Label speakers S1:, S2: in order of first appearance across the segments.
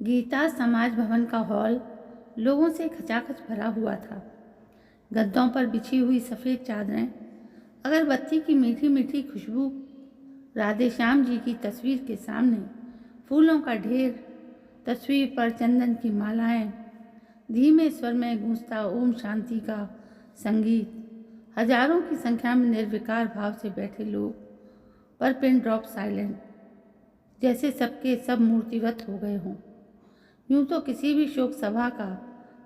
S1: गीता समाज भवन का हॉल लोगों से खचाखच भरा हुआ था। गद्दों पर बिछी हुई सफ़ेद चादरें, अगरबत्ती की मीठी मीठी खुशबू, राधे श्याम जी की तस्वीर के सामने फूलों का ढेर, तस्वीर पर चंदन की मालाएं, धीमे स्वर में गूंजता ओम शांति का संगीत, हजारों की संख्या में निर्विकार भाव से बैठे लोग, पर पिन ड्रॉप साइलेंट, जैसे सबके सब मूर्तिवत हो गए हों। यूँ तो किसी भी शोक सभा का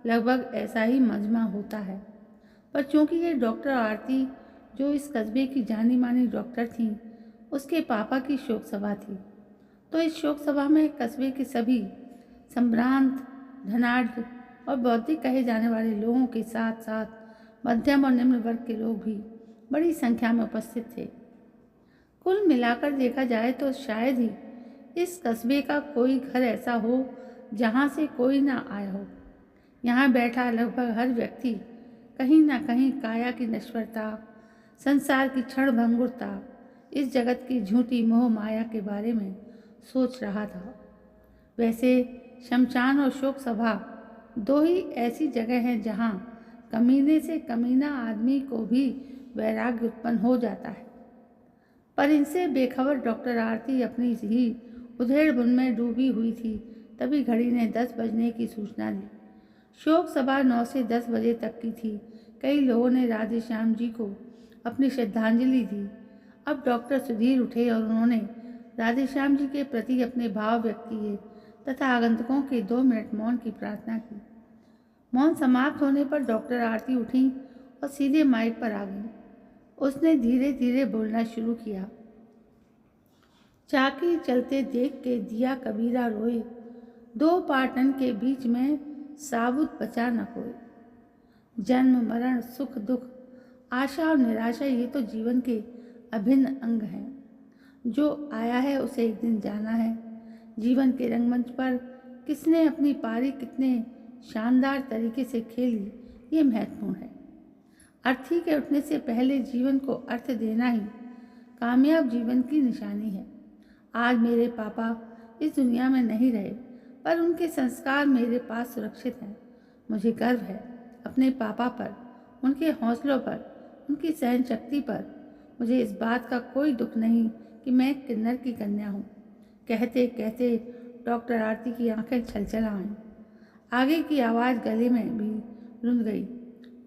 S1: लगभग ऐसा ही मजमा होता है, पर चूंकि ये डॉक्टर आरती, जो इस कस्बे की जानी मानी डॉक्टर थीं, उसके पापा की शोक सभा थी, तो इस शोक सभा में कस्बे के सभी संभ्रांत, धनाढ़ और बौद्धिक कहे जाने वाले लोगों के साथ साथ मध्यम और निम्न वर्ग के लोग भी बड़ी संख्या में उपस्थित थे। कुल मिलाकर देखा जाए तो शायद ही इस कस्बे का कोई घर ऐसा हो जहाँ से कोई ना आया हो। यहाँ बैठा लगभग हर व्यक्ति कहीं ना कहीं काया की नश्वरता, संसार की क्षणभंगुरता, इस जगत की झूठी मोह माया के बारे में सोच रहा था। वैसे शमशान और शोक सभा दो ही ऐसी जगह हैं जहाँ कमीने से कमीना आदमी को भी वैराग्य उत्पन्न हो जाता है। पर इनसे बेखबर डॉक्टर आरती अपनी ही उधेड़-बुन में डूबी हुई थी। तभी घड़ी ने 10 बजने की सूचना दी। शोक सभा 9 से 10 बजे तक की थी। कई लोगों ने राधे श्याम जी को अपनी श्रद्धांजलि दी। अब डॉक्टर सुधीर उठे और उन्होंने राधे श्याम जी के प्रति अपने भाव व्यक्त किए तथा आगंतुकों के 2 मिनट मौन की प्रार्थना की। मौन समाप्त होने पर डॉक्टर आरती उठी और सीधे माइक पर आ गई। उसने धीरे धीरे बोलना शुरू किया। चाकी चलते देख के दिया कबीरा रोए, 2 पाटन के बीच में साबुत बचा न कोई। जन्म मरण सुख दुख आशा और निराशा ये तो जीवन के अभिन्न अंग हैं। जो आया है उसे एक दिन जाना है। जीवन के रंगमंच पर किसने अपनी पारी कितने शानदार तरीके से खेली, ये महत्वपूर्ण है। अर्थी के उठने से पहले जीवन को अर्थ देना ही कामयाब जीवन की निशानी है। आज मेरे पापा इस दुनिया में नहीं रहे, पर उनके संस्कार मेरे पास सुरक्षित हैं। मुझे गर्व है अपने पापा पर, उनके हौसलों पर, उनकी सहन शक्ति पर। मुझे इस बात का कोई दुख नहीं कि मैं किन्नर की कन्या हूँ। कहते कहते डॉक्टर आरती की आंखें छलछल आईं। आगे की आवाज़ गले में भी रुंध गई।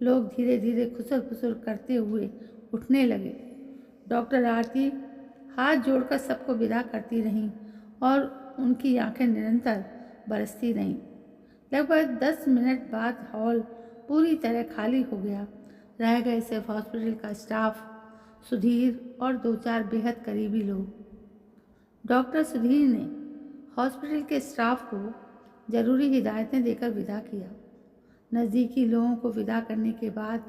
S1: लोग धीरे धीरे खुसर खुसर करते हुए उठने लगे। डॉक्टर आरती हाथ जोड़कर सबको विदा करती रहीं और उनकी आंखें निरंतर बरसती रहीं। लगभग 10 मिनट बाद हॉल पूरी तरह खाली हो गया। रह गए सिर्फ हॉस्पिटल का स्टाफ, सुधीर और 2-4 बेहद करीबी लोग। डॉक्टर सुधीर ने हॉस्पिटल के स्टाफ को ज़रूरी हिदायतें देकर विदा किया। नज़दीकी लोगों को विदा करने के बाद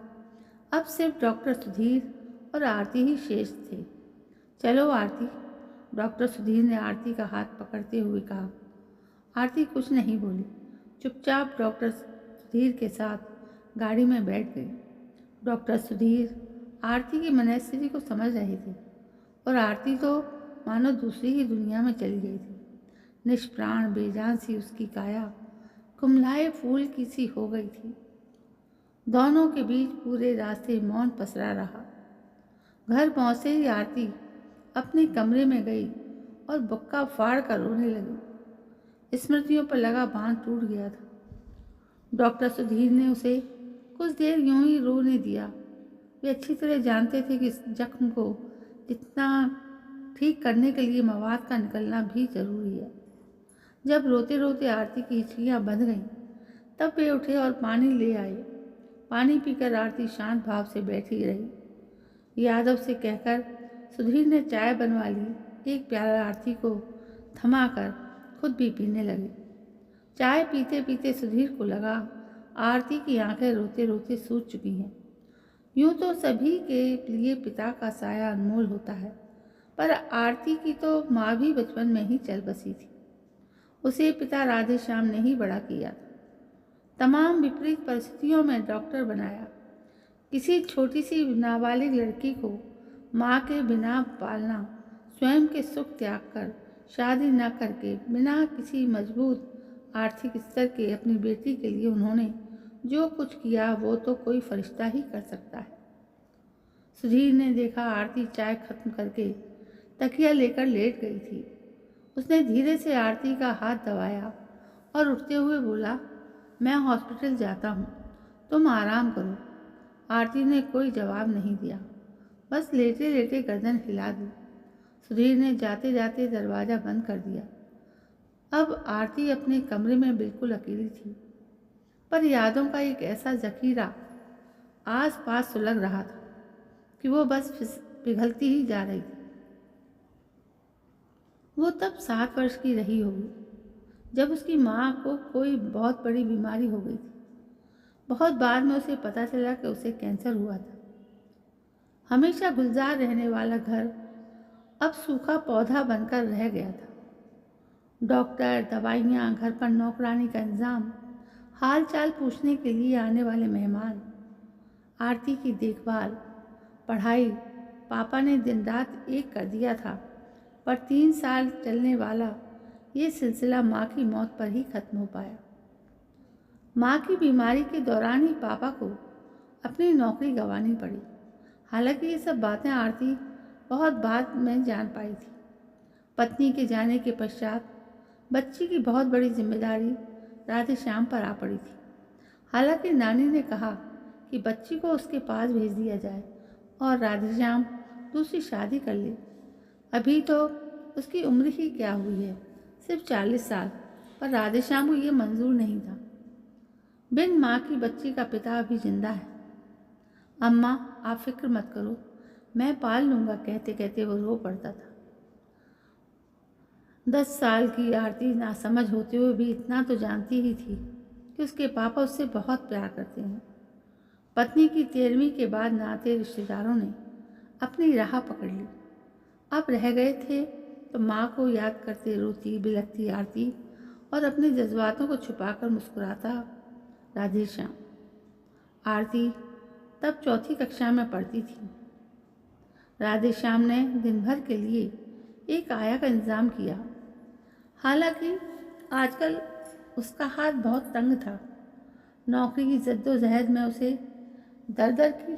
S1: अब सिर्फ डॉक्टर सुधीर और आरती ही शेष थे। चलो आरती, डॉक्टर सुधीर ने आरती का हाथ पकड़ते हुए कहा। आरती कुछ नहीं बोली, चुपचाप डॉक्टर सुधीर के साथ गाड़ी में बैठ गई। डॉक्टर सुधीर आरती की मनस्थिति को समझ रहे थे और आरती तो मानो दूसरी ही दुनिया में चली गई थी। निष्प्राण बेजान सी उसकी काया कुम्हलाए फूल की सी हो गई थी। दोनों के बीच पूरे रास्ते मौन पसरा रहा। घर पहुँचते ही आरती अपने कमरे में गई और बुक्का फाड़ कर रोने लगी। स्मृतियों पर लगा बांध टूट गया था। डॉक्टर सुधीर ने उसे कुछ देर यूं ही रोने दिया। वे अच्छी तरह जानते थे कि इस जख्म को जितना ठीक करने के लिए मवाद का निकलना भी जरूरी है। जब रोते रोते आरती की हिचकियाँ बंध गईं, तब वे उठे और पानी ले आए। पानी पीकर आरती शांत भाव से बैठी रही। यादव से कहकर सुधीर ने चाय बनवा ली। एक प्याला आरती को थमाकर खुद भी पीने लगे। चाय पीते पीते सुधीर को लगा आरती की आंखें रोते रोते सूज चुकी हैं। यूँ तो सभी के लिए पिता का साया अनमोल होता है, पर आरती की तो माँ भी बचपन में ही चल बसी थी। उसे पिता राधे श्याम ने ही बड़ा किया था। तमाम विपरीत परिस्थितियों में डॉक्टर बनाया। किसी छोटी सी नाबालिग लड़की को माँ के बिना पालना, स्वयं के सुख त्याग कर, शादी न करके, बिना किसी मजबूत आर्थिक स्तर के अपनी बेटी के लिए उन्होंने जो कुछ किया वो तो कोई फरिश्ता ही कर सकता है। सुधीर ने देखा आरती चाय खत्म करके तकिया लेकर लेट गई थी। उसने धीरे से आरती का हाथ दबाया और उठते हुए बोला, मैं हॉस्पिटल जाता हूँ, तुम आराम करो। आरती ने कोई जवाब नहीं दिया, बस लेटे लेटे गर्दन हिला दी। सुधीर ने जाते जाते दरवाज़ा बंद कर दिया। अब आरती अपने कमरे में बिल्कुल अकेली थी, पर यादों का एक ऐसा जखीरा आस पास सुलग रहा था कि वो बस पिघलती ही जा रही थी। वो तब 7 वर्ष की रही होगी जब उसकी माँ को कोई बहुत बड़ी बीमारी हो गई थी। बहुत बाद में उसे पता चला कि उसे कैंसर हुआ था। हमेशा गुलजार रहने वाला घर अब सूखा पौधा बनकर रह गया था। डॉक्टर, दवाइयाँ, घर पर नौकरानी का इंतज़ाम, हाल चाल पूछने के लिए आने वाले मेहमान, आरती की देखभाल, पढ़ाई, पापा ने दिन रात एक कर दिया था। पर 3 साल चलने वाला ये सिलसिला माँ की मौत पर ही खत्म हो पाया। माँ की बीमारी के दौरान ही पापा को अपनी नौकरी गंवानी पड़ी। हालांकि ये सब बातें आरती बहुत बाद में जान पाई थी। पत्नी के जाने के पश्चात बच्ची की बहुत बड़ी जिम्मेदारी राधेश्याम पर आ पड़ी थी। हालांकि नानी ने कहा कि बच्ची को उसके पास भेज दिया जाए और राधेश्याम दूसरी शादी कर ले। अभी तो उसकी उम्र ही क्या हुई है, सिर्फ 40 साल, पर राधेश्याम को ये मंजूर नहीं था। बिन माँ की बच्ची का पिता अभी जिंदा है। अम्मा, आप फिक्र मत करो, मैं पाल लूँगा, कहते कहते वो रो पड़ता था। 10 साल की आरती नासमझ होते हुए भी इतना तो जानती ही थी कि उसके पापा उससे बहुत प्यार करते हैं। पत्नी की 13वीं के बाद नाते रिश्तेदारों ने अपनी राह पकड़ ली। अब रह गए थे तो माँ को याद करते रोती बिलखती आरती और अपने जज्बातों को छुपाकर मुस्कुराता राधेश्याम। आरती तब 4th कक्षा में पढ़ती थी। राधेश्याम ने दिन भर के लिए एक आया का इंतज़ाम किया। हालांकि आजकल उसका हाथ बहुत तंग था। नौकरी की जद्दोजहद में उसे दर दर की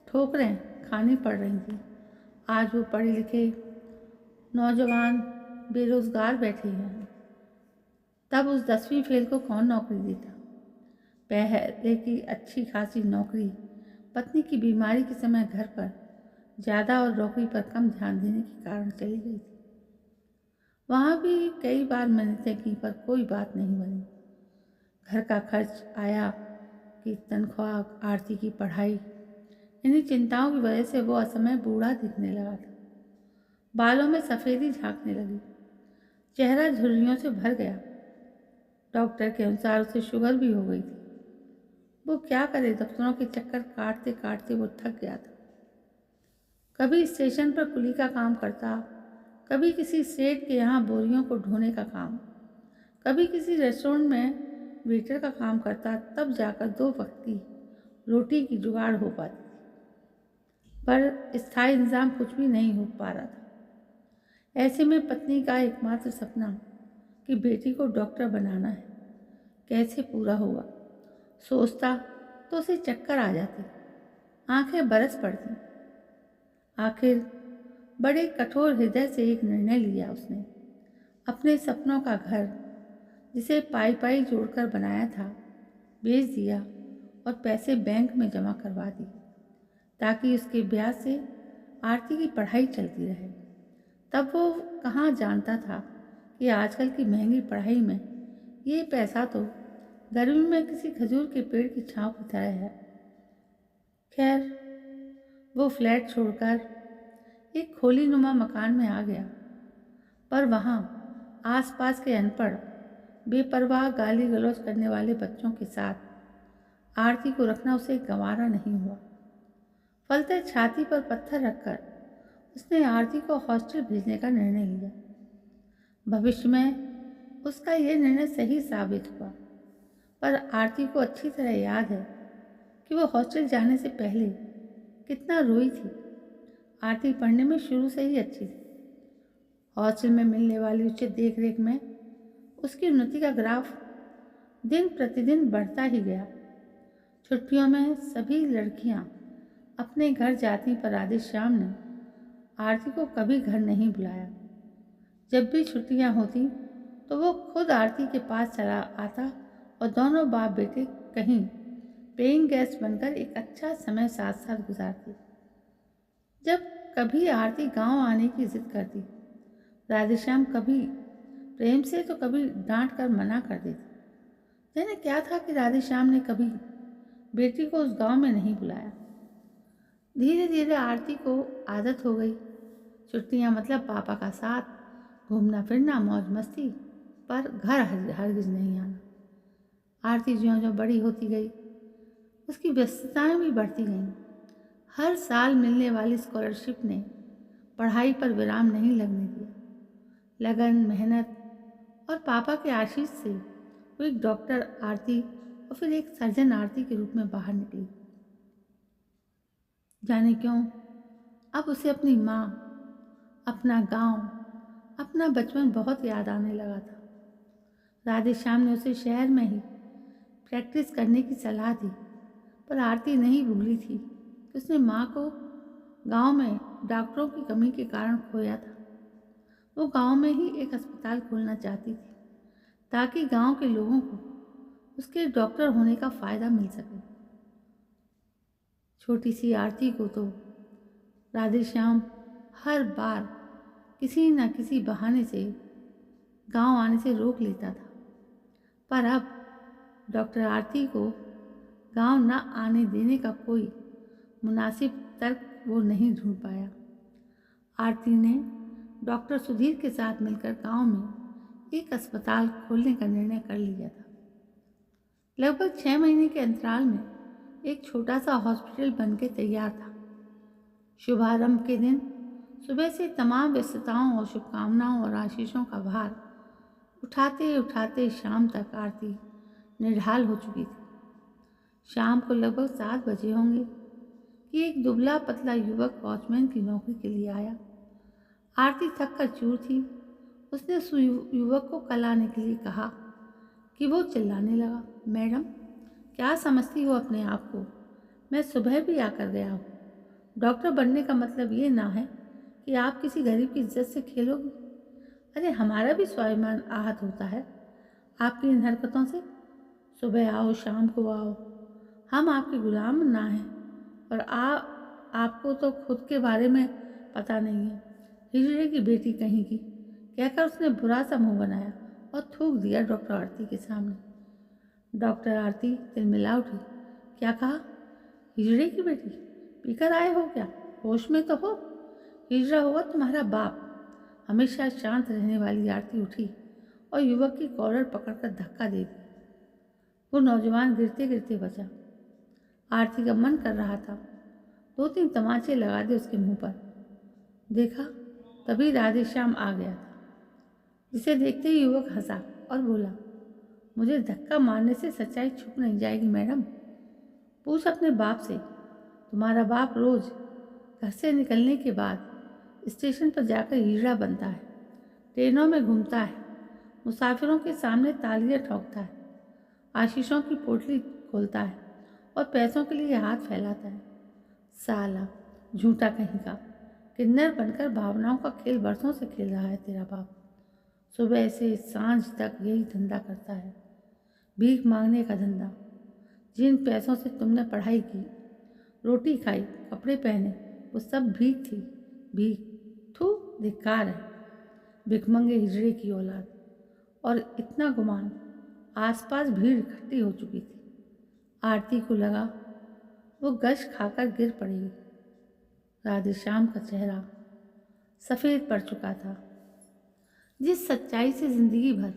S1: ठोकरें खानी पड़ रही थी। आज वो पढ़े लिखे नौजवान बेरोज़गार बैठे हैं। तब उस 10वीं फेल को कौन नौकरी देता। पहले की अच्छी खासी नौकरी पत्नी की बीमारी के समय घर पर ज़्यादा और नौकरी पर कम ध्यान देने के कारण चली गई थी। वहाँ भी कई बार मिन्नतें की पर कोई बात नहीं बनी। घर का खर्च, आया की तनख्वाह, आरती की पढ़ाई, इन्हीं चिंताओं की वजह से वो असमय बूढ़ा दिखने लगा था। बालों में सफ़ेदी झांकने लगी, चेहरा झुर्रियों से भर गया। डॉक्टर के अनुसार उसे शुगर भी हो गई थी। वो क्या करे, दफ्तरों के चक्कर काटते काटते वो थक गया था। कभी स्टेशन पर कुली का काम करता, कभी किसी सेठ के यहाँ बोरियों को ढोने का काम, कभी किसी रेस्टोरेंट में वेटर का काम करता, तब जाकर 2 वक्त की रोटी की जुगाड़ हो पाती थी। पर स्थायी इंतजाम कुछ भी नहीं हो पा रहा था। ऐसे में पत्नी का एकमात्र सपना कि बेटी को डॉक्टर बनाना है कैसे पूरा होगा। सोचता तो उसे चक्कर आ जाते, आंखें बरस पड़ती। आखिर बड़े कठोर हृदय से एक निर्णय लिया उसने। अपने सपनों का घर, जिसे पाई पाई जोड़कर बनाया था, बेच दिया और पैसे बैंक में जमा करवा दिए ताकि उसके ब्याज से आरती की पढ़ाई चलती रहे। तब वो कहाँ जानता था कि आजकल की महंगी पढ़ाई में ये पैसा तो गर्मी में किसी खजूर के पेड़ की छांव की तरह है। खैर, वो फ्लैट छोड़कर एक खोली नुमा मकान में आ गया, पर वहाँ आसपास के अनपढ़ बेपरवाह गाली गलौज करने वाले बच्चों के साथ आरती को रखना उसे गंवारा नहीं हुआ। फलते छाती पर पत्थर रखकर उसने आरती को हॉस्टल भेजने का निर्णय लिया। भविष्य में उसका यह निर्णय सही साबित हुआ, पर आरती को अच्छी तरह याद है कि वो हॉस्टल जाने से पहले कितना रोई थी। आरती पढ़ने में शुरू से ही अच्छी थी। हॉस्टल में मिलने वाली उचित देख रेख में उसकी उन्नति का ग्राफ दिन प्रतिदिन बढ़ता ही गया। छुट्टियों में सभी लड़कियां अपने घर जाती, पर राधेश्याम ने आरती को कभी घर नहीं बुलाया। जब भी छुट्टियां होती तो वो खुद आरती के पास चला आता और दोनों बाप बेटे कहीं पेइंग गेस्ट बनकर एक अच्छा समय साथ साथ गुजारते। जब कभी आरती गांव आने की जिद करती, राधेश्याम कभी प्रेम से तो कभी डांट कर मना कर देती। जाने क्या था कि राधेश्याम ने कभी बेटी को उस गांव में नहीं बुलाया। धीरे धीरे आरती को आदत हो गई। छुट्टियां मतलब पापा का साथ, घूमना फिरना, मौज मस्ती, पर घर हरगिज नहीं आना। आरती ज्यों ज्यों बड़ी होती गई, उसकी व्यस्तताएं भी बढ़ती गईं। हर साल मिलने वाली स्कॉलरशिप ने पढ़ाई पर विराम नहीं लगने दिया। लगन, मेहनत और पापा के आशीष से वो एक डॉक्टर आरती और फिर एक सर्जन आरती के रूप में बाहर निकली। जाने क्यों अब उसे अपनी माँ, अपना गांव, अपना बचपन बहुत याद आने लगा था। राधेश्याम ने उसे शहर में ही प्रैक्टिस करने की सलाह दी, पर आरती नहीं भूली थी कि उसने माँ को गांव में डॉक्टरों की कमी के कारण खोया था। वो गांव में ही एक अस्पताल खोलना चाहती थी ताकि गांव के लोगों को उसके डॉक्टर होने का फ़ायदा मिल सके। छोटी सी आरती को तो राधेश्याम हर बार किसी न किसी बहाने से गांव आने से रोक लेता था, पर अब डॉक्टर आरती को गांव न आने देने का कोई मुनासिब तर्क वो नहीं ढूंढ पाया। आरती ने डॉक्टर सुधीर के साथ मिलकर गांव में एक अस्पताल खोलने का निर्णय कर लिया था। लगभग 6 महीने के अंतराल में एक छोटा सा हॉस्पिटल बनकर तैयार था। शुभारंभ के दिन सुबह से तमाम व्यस्तताओं और शुभकामनाओं और आशीषों का भार उठाते उठाते शाम तक आरती निढाल हो चुकी थी। शाम को लगभग 7 बजे होंगे कि एक दुबला पतला युवक वॉचमैन की नौकरी के लिए आया। आरती थक कर चूर थी। उसने उस युवक को कल आने के लिए कहा कि वो चिल्लाने लगा, मैडम क्या समझती हो अपने आप को? मैं सुबह भी आकर गया हूँ। डॉक्टर बनने का मतलब ये ना है कि आप किसी गरीब की इज्जत से खेलोगी। अरे हमारा भी स्वाभिमान आहत होता है आपकी इन हरकतों से। सुबह आओ शाम को आओ, हम आपके गुलाम ना हैं। और आपको तो खुद के बारे में पता नहीं है। हिजड़े की बेटी कहीं की, कहकर उसने बुरा सा मुंह बनाया और थूक दिया डॉक्टर आरती के सामने। डॉक्टर आरती तिलमिला उठी। क्या कहा? हिजड़े की बेटी? पीकर आए हो क्या? होश में तो हो। हिजड़ा होगा तुम्हारा बाप। हमेशा शांत रहने वाली आरती उठी और युवक की कॉलर पकड़कर धक्का दे दी। वो नौजवान गिरते गिरते बचा। आरती का मन कर रहा था 2-3 तमाचे लगा दे उसके मुंह पर। देखा तभी राधेश्याम आ गया था, जिसे देखते ही युवक हंसा और बोला, मुझे धक्का मारने से सच्चाई छुप नहीं जाएगी मैडम। पूछ अपने बाप से। तुम्हारा बाप रोज घर से निकलने के बाद स्टेशन पर जाकर हीरा बनता है, ट्रेनों में घूमता है, मुसाफिरों के सामने तालियां ठोकता है, आशीषों की पोटली खोलता है और पैसों के लिए हाथ फैलाता है। साला झूठा कहीं का, किन्नर बनकर भावनाओं का खेल बरसों से खेल रहा है तेरा बाप। सुबह से सांझ तक यही धंधा करता है, भीख मांगने का धंधा। जिन पैसों से तुमने पढ़ाई की, रोटी खाई, कपड़े पहने, वो सब भीख थी। भीख, थू, धिक्कार है भिखमंगे हिजड़े की औलाद। और इतना गुमान, आसपास भीड़ इकट्ठी हो चुकी थी। आरती को लगा वो गश खाकर गिर पड़ेगी। राधेश्याम का चेहरा सफ़ेद पड़ चुका था। जिस सच्चाई से जिंदगी भर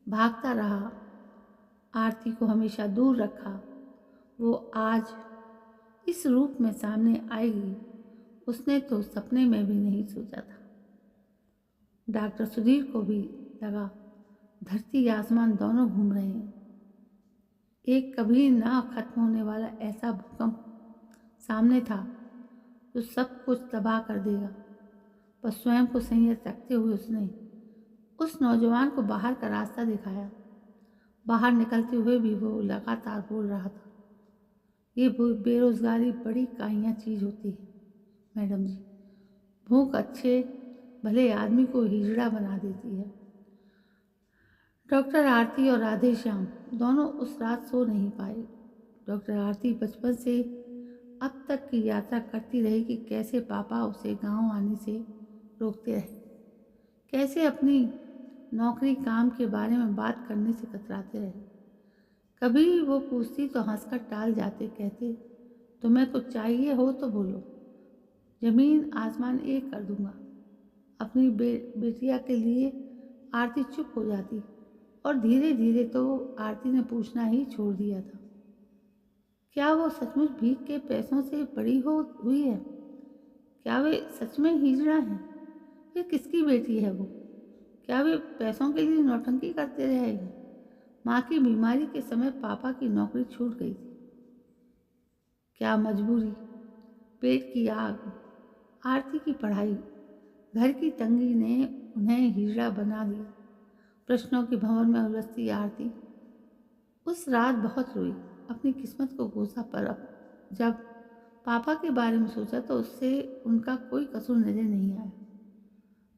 S1: भागता रहा, आरती को हमेशा दूर रखा, वो आज इस रूप में सामने आएगी, उसने तो सपने में भी नहीं सोचा था। डॉक्टर सुधीर को भी लगा धरती आसमान दोनों घूम रहे हैं। एक कभी ना खत्म होने वाला ऐसा भूकंप सामने था जो सब कुछ तबाह कर देगा। पर स्वयं को संयत रखते हुए उसने उस नौजवान को बाहर का रास्ता दिखाया। बाहर निकलते हुए भी वो लगातार बोल रहा था, ये बेरोजगारी बड़ी काइयाँ चीज़ होती है मैडम जी। भूख अच्छे भले आदमी को हिजड़ा बना देती है। डॉक्टर आरती और राधे श्याम दोनों उस रात सो नहीं पाए। डॉक्टर आरती बचपन से अब तक की यात्रा करती रही कि कैसे पापा उसे गांव आने से रोकते रहे, कैसे अपनी नौकरी काम के बारे में बात करने से कतराते रहे। कभी वो पूछती तो हंसकर टाल जाते, कहते तुम्हें कुछ चाहिए हो तो बोलो, जमीन आसमान एक कर दूंगा। अपनी बेटिया के लिए आरती चुप हो जाती और धीरे धीरे तो आरती ने पूछना ही छोड़ दिया था। क्या वो सचमुच भीख के पैसों से बड़ी हुई है? क्या वे सच में हिजड़ा हैं? फिर किसकी बेटी है वो? क्या वे पैसों के लिए नौटंकी करते रहेंगे? माँ की बीमारी के समय पापा की नौकरी छूट गई थी। क्या मजबूरी, पेट की आग, आरती की पढ़ाई, घर की तंगी ने उन्हें हिजड़ा बना दिया। प्रश्नों के भंवर में उलझती आरती उस रात बहुत रोई, अपनी किस्मत को कोसा। पर अब जब पापा के बारे में सोचा तो उससे उनका कोई कसूर नजर नहीं आया।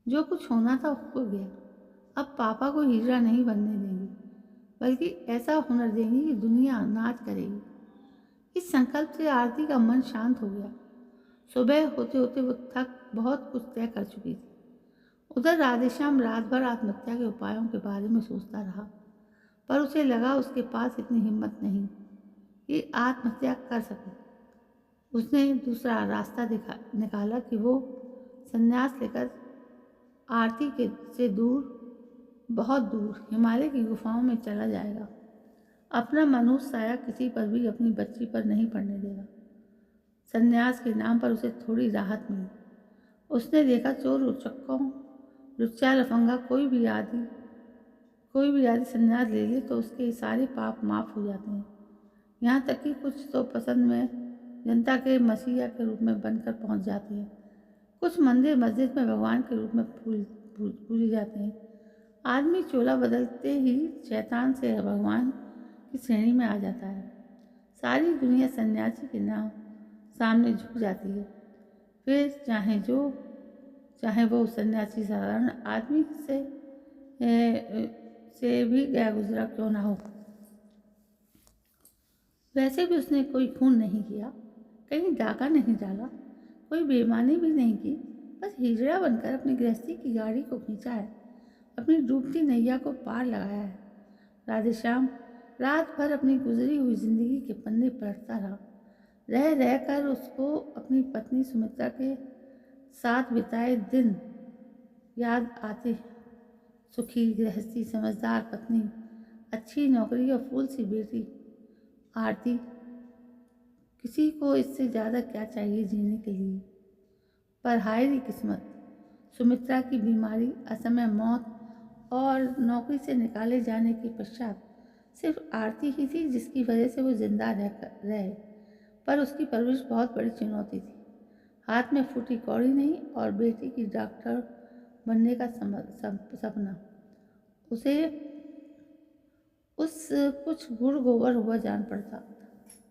S1: जो कुछ होना था हो गया। अब पापा को हिजड़ा नहीं बनने देंगे, बल्कि ऐसा हुनर देंगे कि दुनिया नाच करेगी। इस संकल्प से आरती का मन शांत हो गया। सुबह होते होते वो थक बहुत कुछ तय कर चुकी थी। उधर राधेश्याम रात भर आत्महत्या के उपायों के बारे में सोचता रहा, पर उसे लगा उसके पास इतनी हिम्मत नहीं कि आत्महत्या कर सके। उसने दूसरा रास्ता निकाला कि वो संन्यास लेकर आरती के से दूर, बहुत दूर हिमालय की गुफाओं में चला जाएगा। अपना मनुष्य साया किसी पर भी अपनी बच्ची पर नहीं पड़ने देगा। संन्यास के नाम पर उसे थोड़ी राहत मिली। उसने देखा चोर उचक्कों, लुच्चा लफंगा कोई भी आदि संन्यास ले ले तो उसके सारे पाप माफ हो जाते हैं। यहाँ तक कि कुछ तो पसंद में जनता के मसीहा के रूप में बनकर पहुँच जाते हैं। कुछ मंदिर मस्जिद में भगवान के रूप में पूजे जाते हैं। आदमी चोला बदलते ही शैतान से भगवान की श्रेणी में आ जाता है। सारी दुनिया सन्यासी के नाम सामने झुक जाती है। फिर चाहे वो सन्यासी साधारण आदमी से भी गया गुजरा क्यों ना हो। वैसे भी उसने कोई खून नहीं किया, कहीं डाका नहीं डाला, कोई बेईमानी भी नहीं की। बस हिजड़ा बनकर अपनी गृहस्थी की गाड़ी को खींचा है, अपनी डूबती नैया को पार लगाया है। राधेश्याम रात भर अपनी गुजरी हुई जिंदगी के पन्ने पलटता रहा। रह रह कर उसको अपनी पत्नी सुमित्रा के साथ बिताए दिन याद आते। सुखी गृहस्थी, समझदार पत्नी, अच्छी नौकरी और फूल सी बेटी आरती। किसी को इससे ज़्यादा क्या चाहिए जीने के लिए? पर हाय री किस्मत, सुमित्रा की बीमारी, असमय मौत और नौकरी से निकाले जाने के पश्चात सिर्फ आरती ही थी जिसकी वजह से वो जिंदा रहे। पर उसकी परवरिश बहुत बड़ी चुनौती थी। हाथ में फूटी कौड़ी नहीं और बेटी की डॉक्टर बनने का सपना उसे उस कुछ गुड़ गोबर हुआ जान पड़ता था।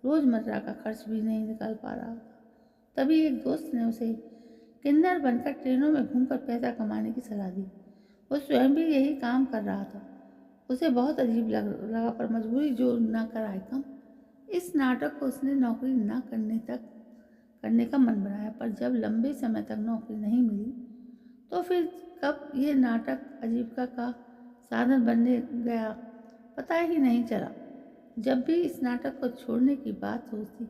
S1: रोजमर्रा का खर्च भी नहीं निकाल पा रहा था। तभी एक दोस्त ने उसे किन्नर बनकर ट्रेनों में घूमकर पैसा कमाने की सलाह दी। वो स्वयं भी यही काम कर रहा था। उसे बहुत अजीब लगा, पर मजबूरी जो न कराए कम। इस नाटक को उसने नौकरी न करने का मन बनाया, पर जब लंबे समय तक नौकरी नहीं मिली तो फिर कब ये नाटक आजीविका का साधन बनने गया पता ही नहीं चला। जब भी इस नाटक को छोड़ने की बात सोचती,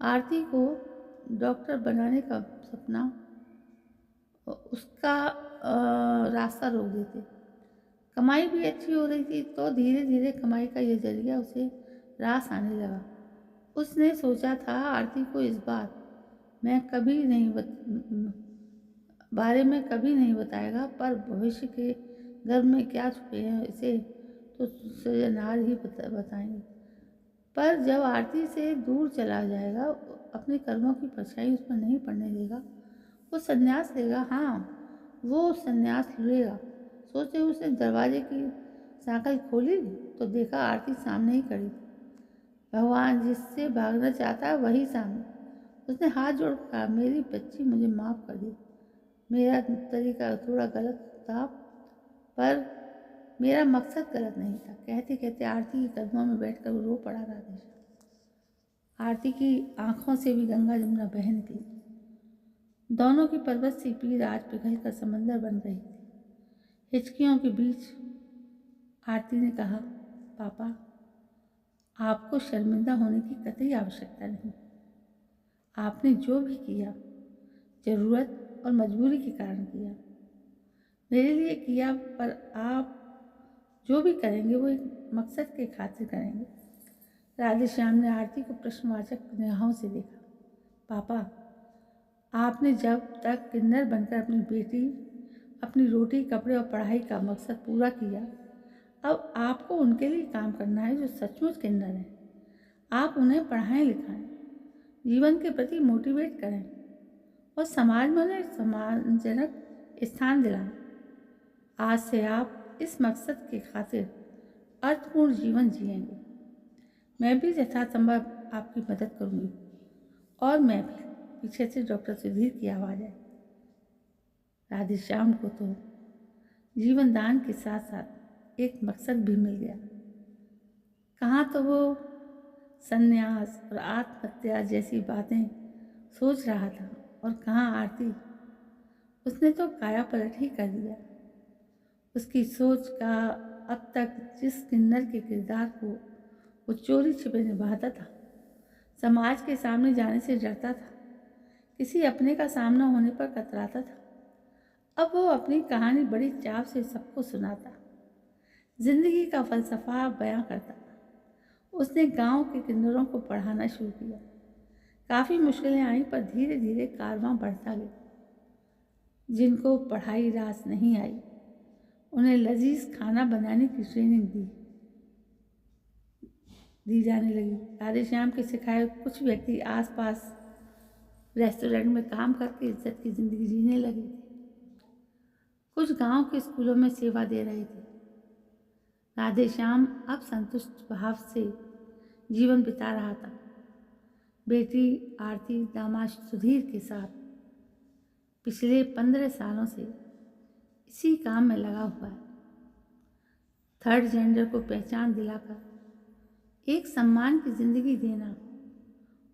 S1: आरती को डॉक्टर बनाने का सपना उसका रास्ता रोक देते। कमाई भी अच्छी हो रही थी तो धीरे धीरे कमाई का यह जरिया उसे रास आने लगा। उसने सोचा था आरती को इस बारे में कभी नहीं बताएगा, पर भविष्य के गर्भ में क्या छुपे हैं इसे तो सृजनहार ही बताएंगे। पर जब आरती से दूर चला जाएगा, अपने कर्मों की परछाई उस पर नहीं पड़ने देगा, वो संन्यास लेगा। हाँ, वो संन्यास लेगा। सोचे उसने दरवाजे की सांकल खोली तो देखा आरती सामने ही खड़ी थी। भगवान, जिससे भागना चाहता है वही सामने। उसने हाथ जोड़कर कहा, मेरी बच्ची, मुझे माफ़ कर दे। मेरा तरीका थोड़ा गलत था, पर मेरा मकसद गलत नहीं था। कहते कहते आरती के कदमों में बैठकर वो रो पड़ा। राधेश्याम। आरती की आंखों से भी गंगा जमुना बह निकली। दोनों की पर्वत सी पीर आज पिघलकर समंदर बन रही थी। हिचकियों के बीच आरती ने कहा, पापा, आपको शर्मिंदा होने की कतई आवश्यकता नहीं। आपने जो भी किया ज़रूरत और मजबूरी के कारण किया, मेरे लिए किया, पर आप जो भी करेंगे वो एक मकसद के खातिर करेंगे। राधेश्याम ने आरती को प्रश्नवाचक निगाहों से देखा। पापा, आपने जब तक किन्नर बनकर अपनी बेटी, अपनी रोटी, कपड़े और पढ़ाई का मकसद पूरा किया, अब आपको उनके लिए काम करना है जो सचमुच किन्नर हैं। आप उन्हें पढ़ाएं लिखाएं, जीवन के प्रति मोटिवेट करें और समाज में उन्हें सम्मानजनक स्थान दिलाएं। आज से आप इस मकसद के खातिर अर्थपूर्ण जीवन जिएंगे। मैं भी यथासंभव आपकी मदद करूंगी। और मैं भी। पीछे से डॉक्टर सुधीर की आवाज़ आई। राधेश्याम को तो जीवन दान के साथ साथ एक मकसद भी मिल गया। कहाँ तो वो संन्यास और आत्महत्या जैसी बातें सोच रहा था, और कहाँ आरती। उसने तो काया पलट ही कर दिया। उसकी सोच का अब तक जिस किन्नर के किरदार को वो चोरी छिपे निभाता था, समाज के सामने जाने से डरता था, किसी अपने का सामना होने पर कतराता था, अब वो अपनी कहानी बड़ी चाव से सबको सुनाता, जिंदगी का फलसफा बयां करता। उसने गांव के किन्नरों को पढ़ाना शुरू किया। काफ़ी मुश्किलें आई, पर धीरे धीरे कारवां बढ़ता गया। जिनको पढ़ाई रास नहीं आई, उन्हें लजीज खाना बनाने की ट्रेनिंग दी जाने लगी। राधेश्याम के सिखाए कुछ व्यक्ति आसपास रेस्टोरेंट में काम करके इज्जत की ज़िंदगी जीने लगे थे। कुछ गांव के स्कूलों में सेवा दे रहे थे। राधेश्याम अब संतुष्ट भाव से जीवन बिता रहा था। बेटी आरती दामाद सुधीर के साथ पिछले 15 सालों से इसी काम में लगा हुआ है। थर्ड जेंडर को पहचान दिलाकर एक सम्मान की जिंदगी देना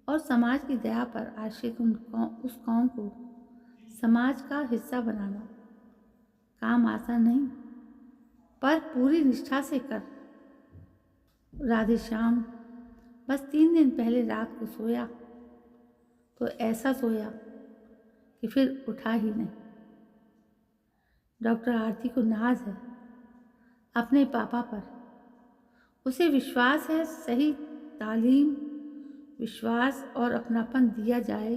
S1: और समाज की दया पर आश्रित उस कौम को समाज का हिस्सा बनाना काम आसान नहीं, पर पूरी निष्ठा से कर। राधेश्याम बस 3 दिन पहले रात को सोया तो ऐसा सोया कि फिर उठा ही नहीं। डॉक्टर आरती को नाज है अपने पापा पर। उसे विश्वास है सही तालीम, विश्वास और अपनापन दिया जाए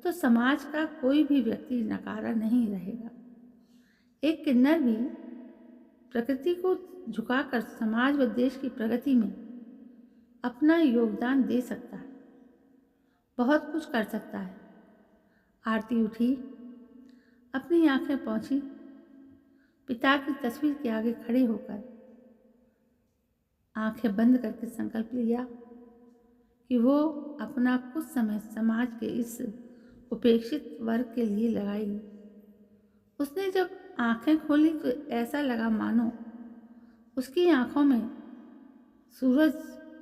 S1: तो समाज का कोई भी व्यक्ति नकारा नहीं रहेगा। एक किन्नर भी प्रकृति को झुकाकर समाज व देश की प्रगति में अपना योगदान दे सकता है, बहुत कुछ कर सकता है। आरती उठी, अपनी आंखें पोंछी, पिता की तस्वीर के आगे खड़े होकर आंखें बंद करके संकल्प लिया कि वो अपना कुछ समय समाज के इस उपेक्षित वर्ग के लिए लगाएगी। उसने जब आंखें खोली तो ऐसा लगा मानो उसकी आंखों में सूरज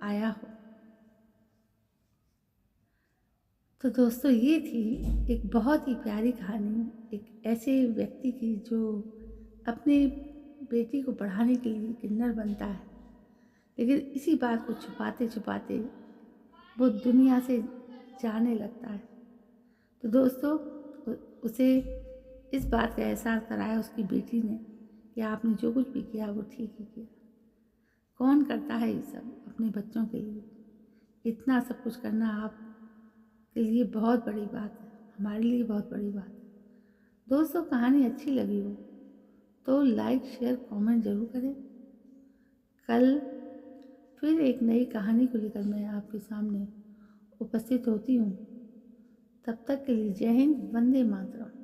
S1: आया हो। तो दोस्तों, ये थी एक बहुत ही प्यारी कहानी एक ऐसे व्यक्ति की जो अपनी बेटी को पढ़ाने के लिए किन्नर बनता है, लेकिन इसी बात को छुपाते छुपाते वो दुनिया से जाने लगता है। तो दोस्तों, उसे इस बात का एहसास कराया उसकी बेटी ने कि आपने जो कुछ भी किया वो ठीक ही किया। कौन करता है ये सब अपने बच्चों के लिए? इतना सब कुछ करना आप के लिए बहुत बड़ी बात है, हमारे लिए बहुत बड़ी बात है। दोस्तों, कहानी अच्छी लगी हो तो लाइक, शेयर, कमेंट ज़रूर करें। कल फिर एक नई कहानी को लेकर मैं आपके सामने उपस्थित होती हूँ। तब तक के लिए जय हिंद, वंदे मातरम।